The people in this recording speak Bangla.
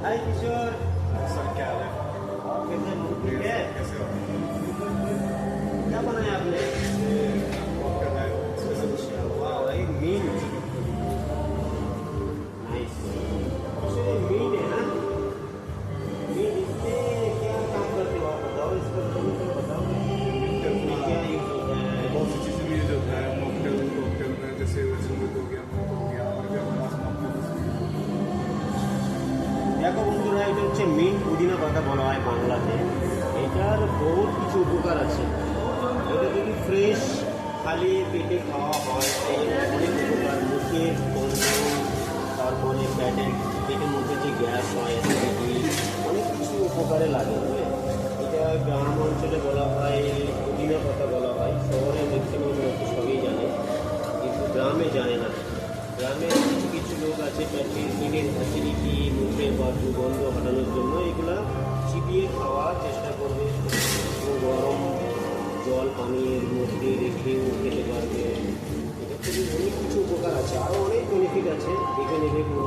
हाय किशोर, सर क्या हाल है? आप कैसे हो? ठीक है? कैसे हो? क्या बनाया आपने? ये आपको करना है स्पेशल वाह भाई, मीन। नाइस। किशोर, ये मीन है ना? मीन, इसमें क्या काम करते हो आप बताओ, इसका तो बताओ। इसमें क्या यूज होता है? बहुत सी चीज़ें भी यूज होता है। मॉकटेल कॉकटेल में जैसे वेजिटेबल हो गया, मीट हो गया, और भी हमारे पास मॉकटेल्स দেখো বন্ধুরা, এটা হচ্ছে মিন্ট পুদিনা পাতা বলা হয় বাংলাতে। এটার বহুত কিছু উপকার আছে। এটা যদি ফ্রেশ খালি পেটে খাওয়া হয় তাহলে অনেক উপকার। মুখের গন্ধ, তারপরে পেটের মধ্যে যে গ্যাস হয় অ্যাসিডিটি, অনেক কিছু উপকারে লাগে। এটা গ্রাম অঞ্চলে বলা হয় পুদিনা পাতা বলা হয়। শহরে ম্যাক্সিমাম লোক সবই জানে, কিন্তু গ্রামে জানে না। গ্রামে কিছু কিছু লোক আছে পেটের অ্যাসিডিটি, মুখের বা দুর্গন্ধ হটানোর জন্য এগুলা চিবিয়ে খাওয়ার চেষ্টা করবে। গরম জল পানির মধ্যে রেখেও খেতে পারবে। এটা খুবই অনেক কিছু উপকার আছে, আরও অনেক বেনিফিট আছে, দেখে নেবে কোনো